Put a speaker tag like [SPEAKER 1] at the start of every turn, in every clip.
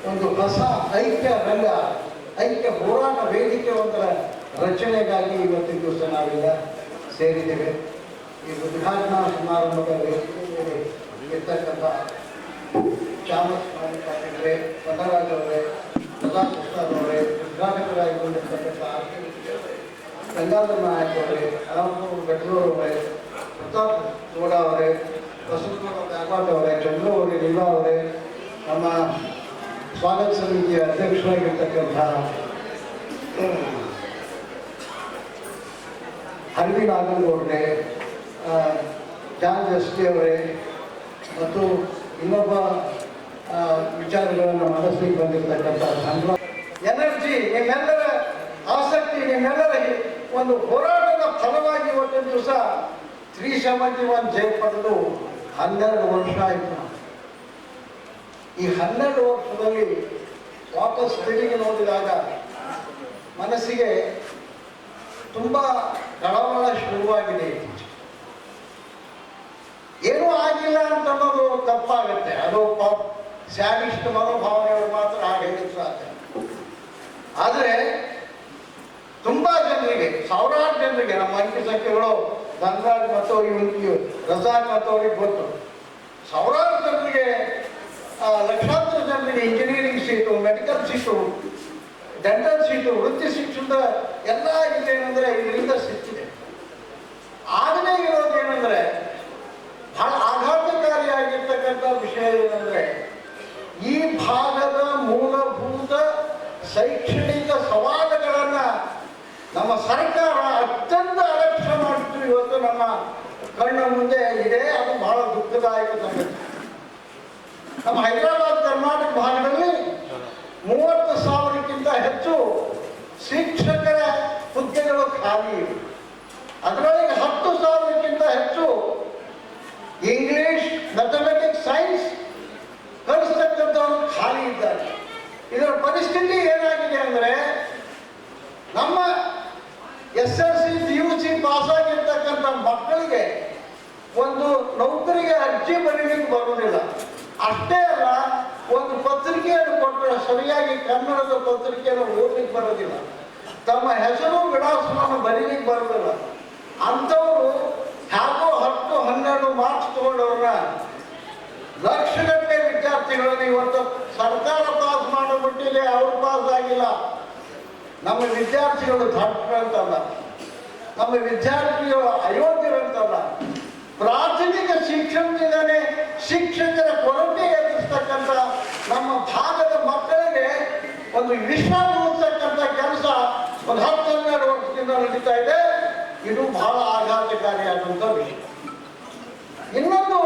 [SPEAKER 1] ಒಂದು ಹೊಸ ಐಕ್ಯ ರಂಗ, ಐಕ್ಯ ಹೋರಾಟ ವೇದಿಕೆ ಒಂದರ ರಚನೆಗಾಗಿ ಇವತ್ತಿನ ದಿವಸ ನಾವೆಲ್ಲ ಸೇರಿದ್ದೇವೆ. ಈ ಉದ್ಘಾಟನಾ ಸಮಾರಂಭದ ವೇದಿಕೆಯಲ್ಲಿ ಇರ್ತಕ್ಕಂಥ ಚಾಮಸ್ ಪಾಟೀಲ್ರೆ, ಪದರಾಜ್ ಅವರೇ, ಪ್ರಸಾದ್ ಪ್ರಸಾದ್ ಅವರೇ, ಉದ್ಘಾಟಕರಾಗಿರ್ತಕ್ಕಂಥ ಗಂಗಾಧರ ನಾಯಕ್ ಅವರೇ, ಅನಂತಪುರ ಬೆಟ್ಟೂರು ಅವರೇ, ಪ್ರತಾಪ್ ಗೌಡ ಅವರೇ, ಬಸವಗೌಡ ಗಾಯಕವಾಡ್ ಅವರೇ, ಚಂದ್ರು ಅವರೇ, ಲೀಲಾ ಅವರೇ, ನಮ್ಮ ಸ್ವಾಗತ ಸಮಿತಿಯ ಅಧ್ಯಕ್ಷರಾಗಿರ್ತಕ್ಕಂಥ ಹರವಿ ನಾಗನಗೌಡ್ರೆ, ಜಾನ್ ಎಸ್ಟಿ ಅವರೇ ಮತ್ತು ಇನ್ನೊಬ್ಬ ವಿಚಾರಗಳನ್ನು ಮಂಡಿಸಲಿಕ್ಕೆ ಬಂದಿರತಕ್ಕಂಥ ಎನರ್ಜಿ, ನಿಮ್ಮೆಲ್ಲರ ಆಸಕ್ತಿ, ನಿಮ್ಮೆಲ್ಲರ ಒಂದು ಹೋರಾಟದ ಫಲವಾಗಿ ಇವತ್ತಿನ ದಿವಸ 371 ಜಯ ಪಡೆದು 12 ವರ್ಷ ಆಯಿತು. ಈ 12 ವರ್ಷದಲ್ಲಿ ವಾಪಸ್ ತಿರುಗಿ ನೋಡಿದಾಗ ಮನಸ್ಸಿಗೆ ತುಂಬ ಕಳವಳ ಶುರುವಾಗಿದೆ. ಏನೂ ಆಗಿಲ್ಲ ಅಂತ ಅನ್ನೋದು ತಪ್ಪಾಗುತ್ತೆ. ಅದು ಸ್ಯಾಡಿಸ್ಟ್ ಮನೋಭಾವನೆಗಳು ಮಾತ್ರ ಹಾಗೆ ಸಾಧ್ಯ. ಆದರೆ ತುಂಬ ಜನರಿಗೆ, ಸಾವಿರಾರು ಜನರಿಗೆ, ನಮ್ಮ ಅಂಕಿ ಸಂಖ್ಯೆಗಳು ಧನರಾಜ್ ಮತ್ತು ರಜಾಕ್ ಮತ್ತು ಅವ್ರಿಗೆ ಗೊತ್ತು, ಸಾವಿರಾರು ಜನರಿಗೆ, ಲಕ್ಷಾಂತರ ಜನರಿಗೆ engineering seat, medical seat, dental seat, ವೃತ್ತಿ ಶಿಕ್ಷಣದ ಎಲ್ಲ ಇದೇನೆಂದರೆ ಇದರಿಂದ ಸಿಕ್ಕಿದೆ. ಆಗಲೇ ಇರೋದೇನೆಂದರೆ ಬಹಳ ಆಘಾತಕಾರಿಯಾಗಿರ್ತಕ್ಕಂಥ ವಿಷಯ ಏನಂದರೆ ಈ ಭಾಗದ ಮೂಲಭೂತ ಶೈಕ್ಷಣಿಕ ಸವಾಲುಗಳನ್ನು ನಮ್ಮ ಸರ್ಕಾರ ಅತ್ಯಂತ ಅಲಕ್ಷ್ಯ ಮಾಡಿತ್ತು. ಇವತ್ತು ನಮ್ಮ ಕಣ್ಣ ಮುಂದೆ ಇದೆ. ಅದು ಬಹಳ ದುಃಖದಾಯಕ ಸಂಗತಿ. ನಮ್ಮ ಹೈದರಾಬಾದ್ ಕರ್ನಾಟಕ ಭಾಗದಲ್ಲಿ 30,000ಕ್ಕಿಂತ ಹೆಚ್ಚು ಶಿಕ್ಷಕರ ಹುದ್ದೆಗಳು ಖಾಲಿ ಇವೆ. ಅದರೊಳಗೆ 10,000ಕ್ಕಿಂತ ಹೆಚ್ಚು ಇಂಗ್ಲಿಷ್, ಮ್ಯಾಥಮೆಟಿಕ್ಸ್, ಸೈನ್ಸ್ ಕಲಿಸ್ತಕ್ಕಂಥವ್ರು ಖಾಲಿ ಇದ್ದಾರೆ. ಇದರ ಪರಿಸ್ಥಿತಿ ಏನಾಗಿದೆ ಅಂದರೆ ನಮ್ಮ SSLC PUC ಪಾಸಾಗಿರ್ತಕ್ಕಂಥ ಮಕ್ಕಳಿಗೆ ಒಂದು ನೌಕರಿಗೆ ಅರ್ಜಿ ಬರೀಲಿಕ್ಕೆ ಬರುವುದಿಲ್ಲ. ಅಷ್ಟೇ ಅಲ್ಲ, ಒಂದು ಪತ್ರಿಕೆಯನ್ನು ಕೊಟ್ಟರೆ ಸರಿಯಾಗಿ ಕನ್ನಡದ ಪತ್ರಿಕೆಯನ್ನು ಓದಲಿಕ್ಕೆ ಬರೋದಿಲ್ಲ, ತಮ್ಮ ಹೆಸರು ವಿಳಾಸವನ್ನು ಬರೀಲಿಕ್ಕೆ ಬರೋದಿಲ್ಲ. ಅಂಥವರು ಹ್ಯಾಗೋ 10, 12 ಮಾರ್ಕ್ಸ್ ತಗೊಂಡವ್ರನ್ನ ಲಕ್ಷಗಟ್ಟಲೆ ವಿದ್ಯಾರ್ಥಿಗಳನ್ನು ಇವತ್ತು ಸರ್ಕಾರ ಪಾಸ್ ಮಾಡಿಬಿಟ್ಟಿದೆ. ಅವ್ರು ಪಾಸ್ ಆಗಿಲ್ಲ. ನಮ್ಮ ವಿದ್ಯಾರ್ಥಿಗಳು ಧಾರ್ಮಿಕರಂತಲ್ಲ, ನಮ್ಮ ವಿದ್ಯಾರ್ಥಿಗಳು ಅಯೋಗ್ಯರಂತಲ್ಲ. ಪ್ರಾಥಮಿಕ ಶಿಕ್ಷಣದಿಂದಲೇ ಶಿಕ್ಷಕರ ಕೊರತೆ ಎದುರಿಸ್ತಕ್ಕಂಥ ನಮ್ಮ ಭಾಗದ ಮಕ್ಕಳಿಗೆ ಒಂದು ವಿಷ ಮೂಡಿಸ್ತಕ್ಕಂಥ ಕೆಲಸ ಒಂದು 10-12 ವರ್ಷದಿಂದ ನಡೀತಾ ಇದೆ. ಇದು ಬಹಳ ಆಘಾತಕಾರಿಯಾದಂಥ ವಿಷಯ. ಇನ್ನೊಂದು,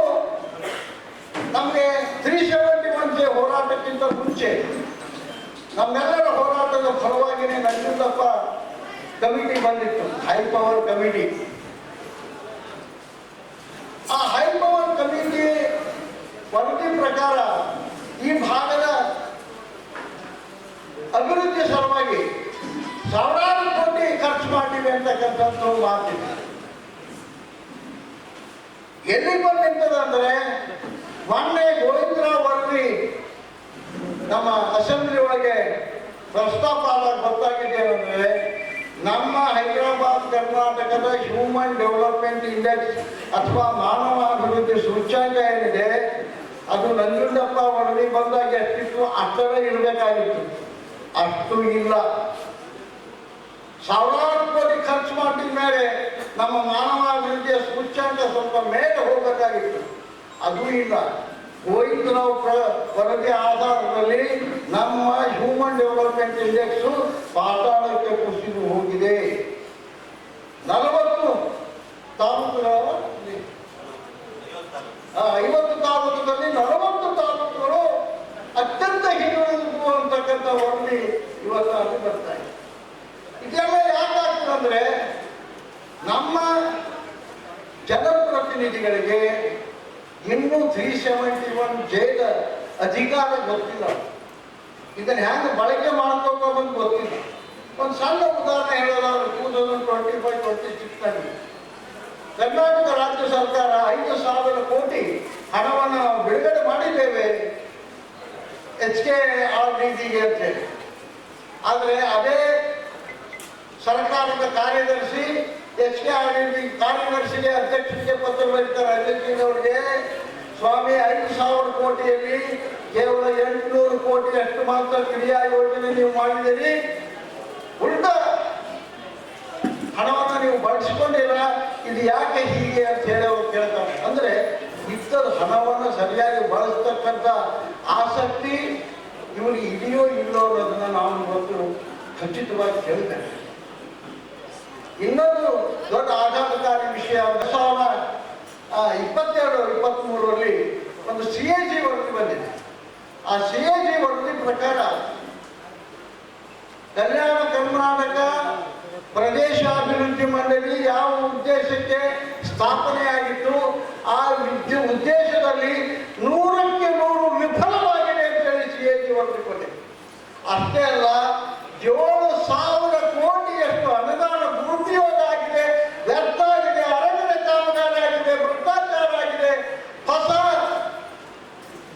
[SPEAKER 1] ನಮಗೆ 371 ಹೋರಾಟಕ್ಕಿಂತ ಮುಂಚೆ ನಮ್ಮೆಲ್ಲರ ಹೋರಾಟದ ಫಲವಾಗಿಯೇ ನಂಜುಂಡಪ್ಪ ಕಮಿಟಿ ಬಂದಿತ್ತು, ಹೈ ಪವರ್ ಕಮಿಟಿ. ಆ ಹೈ ಪವರ್ ಕಮಿಟಿ ವರದಿ ಪ್ರಕಾರ ಈ ಭಾಗದ ಅಭಿವೃದ್ಧಿ ಸಲುವಾಗಿ ಸಾವಿರಾರು ಕೋಟಿ ಖರ್ಚು ಮಾಡಿವೆ ಅಂತಕ್ಕಂಥದ್ದು ಮಾತಿದೆ. ಎಲ್ಲಿ ಬಂದಿರ್ತದೆ ಅಂದರೆ ಮೊನ್ನೆ ಗೋವಿಂದರಾವ್ ವರದಿ ನಮ್ಮ ಅಸೆಂಬ್ಲಿ ಒಳಗೆ ಪ್ರಸ್ತಾಪ ಆದಾಗ ಗೊತ್ತಾಗಿದೆ ಅಂದರೆ ನಮ್ಮ ಹೈದರಾಬಾದ್ ಕರ್ನಾಟಕದ ಹ್ಯೂಮನ್ ಡೆವಲಪ್ಮೆಂಟ್ ಇಂಡೆಕ್ಸ್ ಅಥವಾ ಮಾನವ ಅಭಿವೃದ್ಧಿ ಸೂಚ್ಯಾಂಕ ಏನಿದೆ, ಅದು ನಂಜುಂಡಪ್ಪ ವರದಿ ಬಂದಾಗ ಎಷ್ಟಿತ್ತು ಅಷ್ಟರೇ ಇರಬೇಕಾಗಿತ್ತು. ಅಷ್ಟು ಇಲ್ಲ. ಸಾವಿರಾರು ಕೋಟಿ ಖರ್ಚು ಮಾಡಿದ ಮೇಲೆ ನಮ್ಮ ಮಾನವ ಅಭಿವೃದ್ಧಿಯ ಸೂಚ್ಯಾಂಕ ಸ್ವಲ್ಪ ಮೇಲೆ ಹೋಗಬೇಕಾಗಿತ್ತು. ಅದು ಇಲ್ಲ. ಗೋವಿಂದರಾವ್ ವರದಿ ಆಧಾರದಲ್ಲಿ ನಮ್ಮ ಹ್ಯೂಮನ್ ಡೆವಲಪ್ಮೆಂಟ್ ಇಂಡೆಕ್ಸು ಪಾತಾಳಕ್ಕೆ ಕುಸಿದು ಹೋಗಿದೆ. 40 ತಾಲೂಕುಗಳ 50 ತಾಲೂಕುಗಳಲ್ಲಿ 40 ತಾಲೂಕುಗಳು ಅತ್ಯಂತ ಹಿಂದುಳಿದು ಅಂತಕ್ಕಂಥ ವರದಿ ಇವತ್ತು ಅದು ಬರ್ತಾ ಇದೆ. ಇದೆಲ್ಲ ಯಾಕಾಗ್ತದೆ ಅಂದರೆ ನಮ್ಮ ಜನಪ್ರತಿನಿಧಿಗಳಿಗೆ ಇನ್ನೂ 371 ಜೈದ ಅಧಿಕಾರ ಗೊತ್ತಿಲ್ಲ. ಇದನ್ನು ಹೆಂಗೆ ಬಳಕೆ ಮಾಡ್ಕೋಬೇಕಂತ ಗೊತ್ತಿಲ್ಲ. ಒಂದು ಸಣ್ಣ ಉದಾಹರಣೆ ಹೇಳೋದಾದ್ರೆ 2025-26 ಕರ್ನಾಟಕ ರಾಜ್ಯ ಸರ್ಕಾರ 5,000 ಕೋಟಿ ಹಣವನ್ನು ಬಿಡುಗಡೆ ಮಾಡಿದ್ದೇವೆ HKRDG ಅಂತೇಳಿ. ಆದರೆ ಅದೇ ಸರ್ಕಾರದ ಕಾರ್ಯದರ್ಶಿ HKRDG ಕಾರ್ಯದರ್ಶಿಗೆ ಅಧ್ಯಕ್ಷರಿಗೆ ಪತ್ರ ಬರೀತಾರೆ. ಅಧ್ಯಕ್ಷರವರಿಗೆ ಸ್ವಾಮಿ 5,000 ಕೋಟಿಯಲ್ಲಿ ಕೇವಲ 800 ಕೋಟಿಯಷ್ಟು ಮಾತ್ರ ಕ್ರಿಯಾ ಯೋಜನೆ ನೀವು ಮಾಡಿದ್ದೀರಿ, ಉಳಿದ ಹಣವನ್ನು ನೀವು ಬಳಸಿಕೊಂಡಿಲ್ಲ, ಇದು ಯಾಕೆ ಹೀಗೆ ಅಂತ ಹೇಳಿ ಅವರು ಕೇಳ್ತಾರೆ. ಅಂದ್ರೆ ಇದ್ದದ ಹಣವನ್ನು ಸರಿಯಾಗಿ ಬಳಸ್ತಕ್ಕಂಥ ಆಸಕ್ತಿ ಇವರಿಗೆ ಇದೆಯೋ ಇಲ್ಲೋ ಅನ್ನೋದನ್ನ ನಾವು ಇವತ್ತು ಖಚಿತವಾಗಿ ಕೇಳ್ತೇವೆ. ಇನ್ನೊಂದು ದೊಡ್ಡ ಆಘಾತಕಾರಿ ವಿಷಯ 2022-23ರಲ್ಲಿ ಒಂದು CAG ವರದಿ ಬಂದಿದೆ. ಆ CAG ವರದಿ ಪ್ರಕಾರ ಕಲ್ಯಾಣ ಕರ್ನಾಟಕ ಪ್ರದೇಶಾಭಿವೃದ್ಧಿ ಮಂಡಳಿ ಯಾವ ಉದ್ದೇಶಕ್ಕೆ ಸ್ಥಾಪನೆಯಾಗಿತ್ತು ಆ ಉದ್ದೇಶದಲ್ಲಿ 100ಕ್ಕೆ 100 ವಿಫಲವಾಗಿದೆ ಅಂತ ಹೇಳಿ CAG ವರದಿ ಬಂದಿದೆ. ಅಷ್ಟೇ ಅಲ್ಲ, 7,000 ಕೋಟಿಯಷ್ಟು ಅನುದಾನ ದುರುಪಯೋಗ ಆಗಿದೆ, ವ್ಯರ್ಥ ಆಗಿದೆ, ಅರಣ್ಯ ಕಾಮಗಾರಿ ಆಗಿದೆ, ಭ್ರಷ್ಟಾಚಾರ ಆಗಿದೆ, ಹೊಸ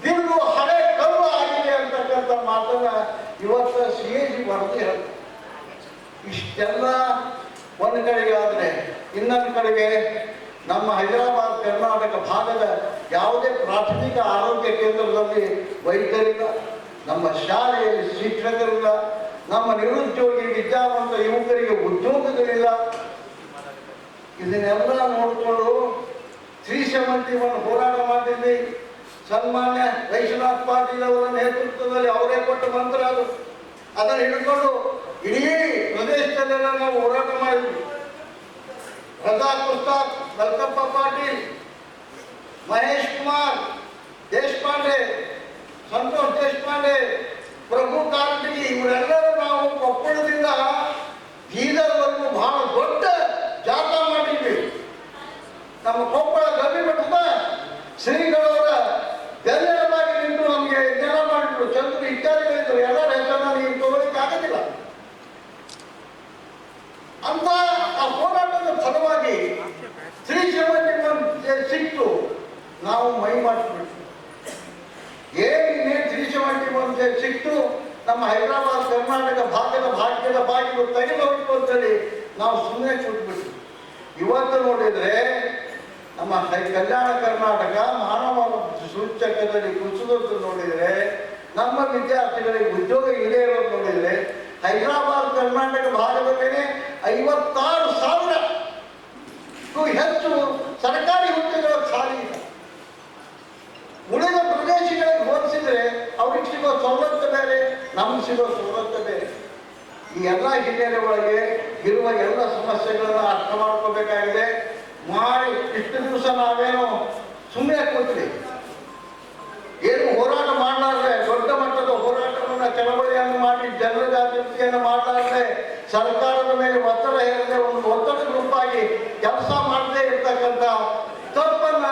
[SPEAKER 1] ದಿಲ್ಲು ಹಳೆ ಕಲ್ಲು ಆಗಿದೆ ಅಂತಕ್ಕಂಥ ಮಾತನ್ನ ಇವತ್ತು CAG ವರದಿ ಹೇಳ್ತಾರೆ. ಇಷ್ಟೆಲ್ಲ ಒಂದು ಕಡೆಗೆ ಆದರೆ ಇನ್ನೊಂದು ಕಡೆಗೆ ನಮ್ಮ ಹೈದರಾಬಾದ್ ಕರ್ನಾಟಕ ಭಾಗದ ಯಾವುದೇ ಪ್ರಾಥಮಿಕ ಆರೋಗ್ಯ ಕೇಂದ್ರದಲ್ಲಿ ವೈದ್ಯರಿಲ್ಲ, ನಮ್ಮ ಶಾಲೆಯಲ್ಲಿ ಶಿಕ್ಷಕರಿಲ್ಲ, ನಮ್ಮ ನಿರುದ್ಯೋಗಿ ವಿದ್ಯಾವಂತ ಯುವಕರಿಗೆ ಉದ್ಯೋಗಗಳಿಲ್ಲ. ಇದನ್ನೆಲ್ಲ ನೋಡಿಕೊಂಡು 371 ಹೋರಾಟ ಮಾಡಿದ್ವಿ. ಸನ್ಮಾನ್ಯ ವೈಶ್ವನಾಥ್ ಪಾಟೀಲ್ ಅವರ ನೇತೃತ್ವದಲ್ಲಿ ಅವರೇ ಕೊಟ್ಟ ಮಂತ್ರ ಅದು. ಅದನ್ನು ಹಿಡ್ಕೊಂಡು ಇಡೀ ಪ್ರದೇಶದಲ್ಲೆಲ್ಲ ನಾವು ಹೋರಾಟ ಮಾಡಿದ್ವಿ. ರಜಾಕ್ ಉಸ್ತಾದ್, ಮಲ್ಕಪ್ಪ ಪಾಟೀಲ್, ಮಹೇಶ್ ಕುಮಾರ್ ದೇಶಪಾಂಡೆ, ಸಂತೋಷ್ ದೇಶಪಾಂಡೆ, ಪ್ರಭು ಕಾರಟಗಿ ಇವರೆಲ್ಲರೂ ನಾವು ಕೊಪ್ಪಳದಿಂದ ಬೀದರ್ವರೆಗೂ ಬಹಳ ದೊಡ್ಡ ಜಾಥಾ ಮಾಡಿದ್ವಿ. ನಮ್ಮ ಕೊಪ್ಪಳ ಗವಿಮಠದ ಶ್ರೀಗಳವರ ಬೆನ್ನೆಲುಬಾಗಿ ನಿಂತು ನಮಗೆ ಇದನ್ನೆಲ್ಲ ಮಾಡಿದ್ರು. ಚಂದ್ರ ಇತ್ಯಾದಿಗಳಿದ್ರು. ಎಲ್ಲರ ಹೆಸರನ್ನ ನೀವು ತಗೋಲಿಕ್ಕೆ ಆಗೋದಿಲ್ಲ. ಅಂತ ಆ ಹೋರಾಟದ ಫಲವಾಗಿ 371 ಸಿಕ್ತು. ನಾವು ಮೈ ಮಾಡಿಬಿಟ್ಟು ಏನೇ 371 ಸಿಕ್ತು, ನಮ್ಮ ಹೈದರಾಬಾದ್ ಕರ್ನಾಟಕ ಭಾಗ್ಯದ ಬಾಗಿಲು ತೆಗೆದೋಯ್ತು ಅಂತೇಳಿ ನಾವು ಸುಮ್ಮನೆ ಕೂತ್ಬಿಟ್ವಿ. ಇವತ್ತು ನೋಡಿದ್ರೆ ನಮ್ಮ ಕಲ್ಯಾಣ ಕರ್ನಾಟಕ ಮಾನವ ಸೂಚಕದಲ್ಲಿ ಕುಸಿದದ್ದು ನೋಡಿದರೆ, ನಮ್ಮ ವಿದ್ಯಾರ್ಥಿಗಳಿಗೆ ಉದ್ಯೋಗ ಇಲ್ಲೇ ಇರೋದು ನೋಡಿದರೆ, ಹೈದರಾಬಾದ್ ಕರ್ನಾಟಕ ಭಾಗದಲ್ಲೇ 56,000ಕ್ಕೂ ಹೆಚ್ಚು ಸರ್ಕಾರಿ ಹುದ್ದೆಗಳ ಖಾಲಿ ಇಲ್ಲ. ಉಳಿದ ಪ್ರದೇಶಗಳಿಗೆ ಹೋಲಿಸಿದ್ರೆ ಅವ್ರಿಗೆ ಸಿಗೋ ಸವಲತ್ತು ಬೇರೆ, ನಮ್ಗೆ ಸಿಗೋ ಸವಲತ್ತು ಬೇರೆ. ಈ ಎಲ್ಲ ಹಿನ್ನೆಲೆ ಒಳಗೆ ಇರುವ ಎಲ್ಲ ಸಮಸ್ಯೆಗಳನ್ನು ಅರ್ಥ ಮಾಡ್ಕೋಬೇಕಾಗಿದೆ. ಮಾಡಿ ಇಷ್ಟು ದಿವಸ ನಾವೇನು ಸುಮ್ಮನೆ ಕೂತ್ರಿ, ಏನು ಹೋರಾಟ ಮಾಡಲಾರ್ದೆ, ದೊಡ್ಡ ಮಟ್ಟದ ಹೋರಾಟವನ್ನು ಚಳವಳಿಯನ್ನು ಮಾಡಿ ಜನರ ಜಾಗೃತಿಯನ್ನು ಮಾಡಲಾರ್ದೆ, ಸರ್ಕಾರದ ಮೇಲೆ ಒತ್ತಡ ಹೇರದೆ ಒಂದು ಒತ್ತಡ ಗ್ರೂಪಾಗಿ ಕೆಲಸ ಮಾಡದೇ ಇರ್ತಕ್ಕಂಥ ತಪ್ಪನ್ನ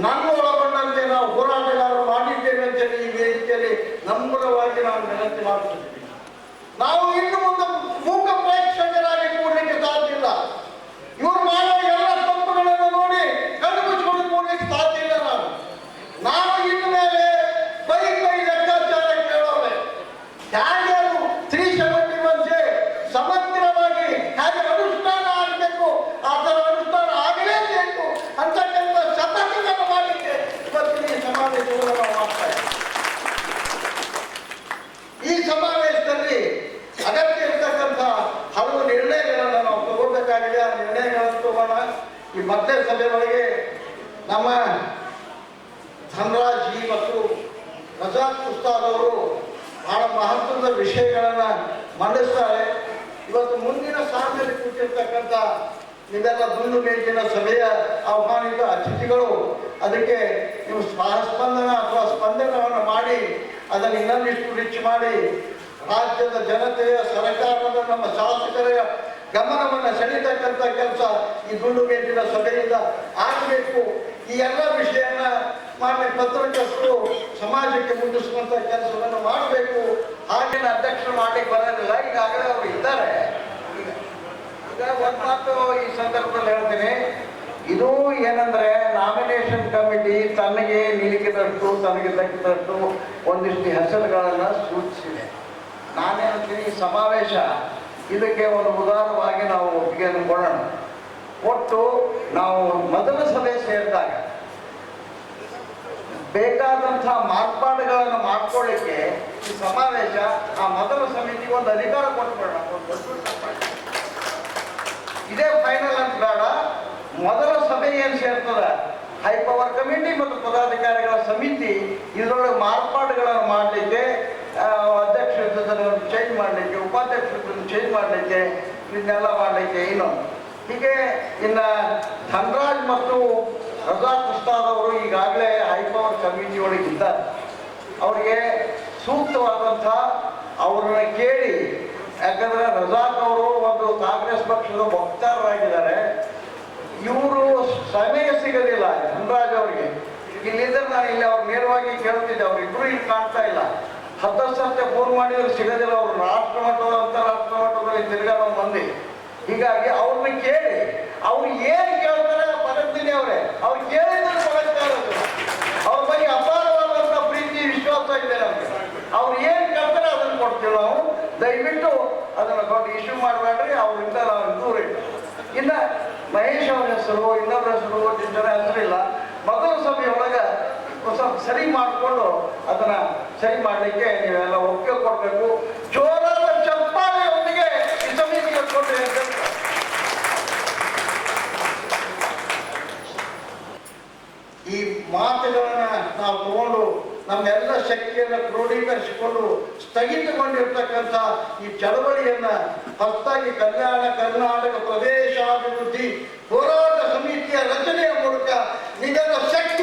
[SPEAKER 1] ನನ್ನ ಒಳಗೊಂಡಂತೆ ನಾವು ಹೋರಾಟಗಾರರು ಮಾಡಿದ್ದೇವೆ ಅಂತೇಳಿ ಈ ವೇದಿಕೆಯಲ್ಲಿ ನಮ್ರವಾಗಿ ನಾವು ವಿನಂತಿ ಮಾಡುತ್ತಿದ್ದೀವಿ. ನಾವು ಇನ್ನು ಮುಂದೆ ಮೂಕ ಪ್ರೇಕ್ಷಕರಾಗಿ ಕೂಡಲಿಕ್ಕೆ ಸಾಧ್ಯ ಇಲ್ಲ. ಇವರು ಮಾಡೋ ಎಲ್ಲ ತಪ್ಪುಗಳನ್ನು ನೋಡಿ ಕಣ್ಣು ಮುಚ್ಚಿಕೊಂಡು ಕೂಡಲಿಕ್ಕೆ ಸಾಧ್ಯ ಇಲ್ಲ. ನಾವು ಇನ್ನು ಮೇಲೆ ಬೈ ಲೆಕ್ಕಾಚಾರ ಕೇಳೋವೆ. ಹೇಗೆ ಅದು 371 ಸಮಗ್ರವಾಗಿ ಹೇಗೆ ಅನುಷ್ಠಾನ ಆಗಬೇಕು, ಆ ಥರ ಅನುಷ್ಠಾನ ಆಗಲೇಬೇಕು ಅಂತಕ್ಕಂಥ ಶತಕಗಳನ್ನು ಮಾಡಲಿಕ್ಕೆ ಇವತ್ತಿನ ಈ ಸಮಾವೇಶವನ್ನು ನಾವು ಮಾಡ್ತಾ ಇದ್ದೀವಿ. ಈ ಸಮಾವೇಶದಲ್ಲಿ ಅಗತ್ಯ ಇರ್ತಕ್ಕಂಥ ಹಲವು ನಿರ್ಣಯಗಳನ್ನು ನಾವು ತಗೋಬೇಕಾಗಿದೆ. ಆ ನಿರ್ಣಯಗಳನ್ನು ತಗೋಣ. ಈ ಮತ್ತೆ ಸಭೆ ಒಳಗೆ ನಮ್ಮ ಧನರಾಜ್ ಜಿ ಮತ್ತು ರಜಾಕ್ ಉಸ್ತಾದ್ ಅವರು ಬಹಳ ಮಹತ್ವದ ವಿಷಯಗಳನ್ನು ಮಂಡಿಸ್ತಾರೆ. ಇವತ್ತು ಮುಂದಿನ ಸಾಲಿನಲ್ಲಿ ಕೂತಿರ್ತಕ್ಕಂಥ ನೀವೆಲ್ಲ ದುಂಡು ಮೇಜಿನ ಸಭೆಯ ಆಹ್ವಾನಿತ ಅತಿಥಿಗಳು, ಅದಕ್ಕೆ ನೀವು ಸ್ಪಂದನ ಅಥವಾ ಸ್ಪಂದನವನ್ನು ಮಾಡಿ ಅದನ್ನು ಇನ್ನೊಂದಿಷ್ಟು ರಿಚ್ ಮಾಡಿ ರಾಜ್ಯದ ಜನತೆಯ ಸರ್ಕಾರದ ನಮ್ಮ ಶಾಸಕರ ಗಮನವನ್ನು ಸೆಳೀತಕ್ಕಂಥ ಕೆಲಸ ಈ ದುಂಡು ಮೇಜಿನ ಸಭೆಯಿಂದ ಆಗಬೇಕು. ಈ ಎಲ್ಲ ವಿಷಯನ ಮಾನ್ಯ ಪತ್ರಕರ್ತರು ಸಮಾಜಕ್ಕೆ ಮುಟ್ಟಿಸುವಂಥ ಕೆಲಸವನ್ನು ಮಾಡಬೇಕು. ಹಾಗೆ ಅಧ್ಯಕ್ಷರು ಮಾಡಲಿಕ್ಕೆ ಬರೋದಿಲ್ಲ. ಈಗಾಗಲೇ ಅವರು ಇದ್ದಾರೆ. ಈಗ ಒಂದು ಮಾತು ಈ ಸಂದರ್ಭದಲ್ಲಿ ಹೇಳ್ತೀನಿ, ಇದು ಏನಂದ್ರೆ ನಾಮಿನೇಷನ್ ಕಮಿಟಿ ತನಗೆ ನಿಲುಕಿದಷ್ಟು ತನಗೆ ತಕ್ಕಿದಷ್ಟು ಒಂದಿಷ್ಟು ಹೆಸರುಗಳನ್ನು ಸೂಚಿಸಿದೆ. ನಾನೇನಂತೀನಿ, ಈ ಸಮಾವೇಶ ಇದಕ್ಕೆ ಒಂದು ಉದಾರವಾಗಿ ನಾವು ಒಪ್ಪಿಗೆಯನ್ನು ಕೊಡೋಣ. ಒಟ್ಟು ನಾವು ಮೊದಲ ಸಭೆ ಸೇರಿದಾಗ ಬೇಕಾದಂತಹ ಮಾರ್ಪಾಡುಗಳನ್ನು ಮಾಡ್ಕೊಳ್ಳಿಕ್ಕೆ ಈ ಸಮಾವೇಶ ಆ ಮೊದಲ ಸಮಿತಿಗೆ ಒಂದು ಅಧಿಕಾರ ಕೊಟ್ಬಿಡೋಣ. ಇದೇ ಫೈನಲ್ ಅಂತ ಬೇಡ, ಮೊದಲ ಸಭೆ ಏನು ಸೇರ್ತದ ಹೈಪವರ್ ಕಮಿಟಿ ಮತ್ತು ಪದಾಧಿಕಾರಿಗಳ ಸಮಿತಿ ಇದರೊಳಗೆ ಮಾರ್ಪಾಡುಗಳನ್ನು ಮಾಡಲಿಕ್ಕೆ, ಅಧ್ಯಕ್ಷರನ್ನು ಚೇಂಜ್ ಮಾಡಲಿಕ್ಕೆ, ಉಪಾಧ್ಯಕ್ಷರನ್ನು ಚೇಂಜ್ ಮಾಡಲಿಕ್ಕೆ, ಇದನ್ನೆಲ್ಲ ಮಾಡಲಿಕ್ಕೆ ಇನ್ನೊಂದು ಹೀಗೆ. ಇನ್ನು ಧನರಾಜ್ ಮತ್ತು ರಜಾಕ್ ಉಸ್ತಾದ್ ಅವರು ಈಗಾಗಲೇ ಹೈಪವರ್ ಕಮಿಟಿ ಒಳಗೆ ಇದ್ದಾರೆ. ಅವರಿಗೆ ಸೂಕ್ತವಾದಂಥ ಅವ್ರನ್ನ ಕೇಳಿ, ಯಾಕಂದರೆ ರಜಾಕ್ ಅವರು ಒಂದು ಕಾಂಗ್ರೆಸ್ ಪಕ್ಷದ ವಕ್ತಾರರಾಗಿದ್ದಾರೆ. ಇವರು ಸಮಯ ಸಿಗೋದಿಲ್ಲ ಧನರಾಜ್ ಅವರಿಗೆ. ಇಲ್ಲಿದ್ದರೆ ನಾನು ಇಲ್ಲಿ ಅವ್ರು ನೇರವಾಗಿ ಕೇಳ್ತಿದ್ದೆ, ಅವರಿಬ್ಬರು ಇಲ್ಲಿ ಕಾಣ್ತಾ ಇಲ್ಲ. 10 ಸರ್ತಿ ಫೋನ್ ಮಾಡಿದ್ರು ಸಿಗೋದಿಲ್ಲ. ಅವರು ರಾಷ್ಟ್ರ ಮಟ್ಟದ ಅಂತಾರಾಷ್ಟ್ರ ಮಟ್ಟದಲ್ಲಿ ತಿರುಗಾಡೋ ಮಂದಿ. ಹೀಗಾಗಿ ಅವ್ರನ್ನ ಕೇಳಿ, ಅವ್ರು ಏನು ಕೇಳ್ತಾರೆ ಪರಸ್ತೀನಿ ಅವರೇ, ಅವ್ರು ಕೇಳಿದ್ರೆ ಕೊಡಕ್ತಾ ಇರೋದು. ಅವ್ರ ಬಗ್ಗೆ ಅಪಾರವಾದಂಥ ಪ್ರೀತಿ ವಿಶ್ವಾಸ ಇದೆ ನಮಗೆ. ಅವ್ರು ಏನು ಕೇಳ್ತಾರೆ ಅದನ್ನು ಕೊಡ್ತೀವಿ ನಾವು. ದಯವಿಟ್ಟು ಅದನ್ನು ದೊಡ್ಡ ಇಶ್ಯೂ ಮಾಡಬೇಡ್ರಿ, ಅವರಿಂದ ನಾವು ದೂರ ಇಟ್ಟು. ಇನ್ನು ಮಹೇಶ್ ಅವರ ಹೆಸರು, ಇನ್ನೊಬ್ಬರ ಹೆಸರು, ಜನ ಹೆಸರಿಲ್ಲ. ಮೊದಲ ಸಭೆಯೊಳಗೆ ಸ್ವಲ್ಪ ಸರಿ ಮಾಡಿಕೊಂಡು ಅದನ್ನು ಸರಿ ಮಾಡಲಿಕ್ಕೆ ನೀವೆಲ್ಲ ಒಪ್ಪಿಗೆ ಕೊಡಬೇಕು. ಜೋರಾದ ಚಪ್ಪಾಳೆಯೊಂದಿಗೆ ಈ ಸಮಿತಿಗೆ ಕೊಟ್ಟರೆ ಈ ಮಾತುಗಳನ್ನ ನಾವು ತಗೊಂಡು ನಮ್ಮೆಲ್ಲ ಶಕ್ತಿಯನ್ನು ಕ್ರೋಢೀಕರಿಸಿಕೊಂಡು ಸ್ಥಗಿತಗೊಂಡಿರ್ತಕ್ಕಂಥ ಈ ಚಳವಳಿಯನ್ನ ಹೊಸದಾಗಿ ಕಲ್ಯಾಣ ಕರ್ನಾಟಕ ಪ್ರದೇಶಾಭಿವೃದ್ಧಿ ಹೋರಾಟ ಸಮಿತಿಯ ರಚನೆಯ ಮೂಲಕ ನಿಗಮ ಶಕ್ತಿ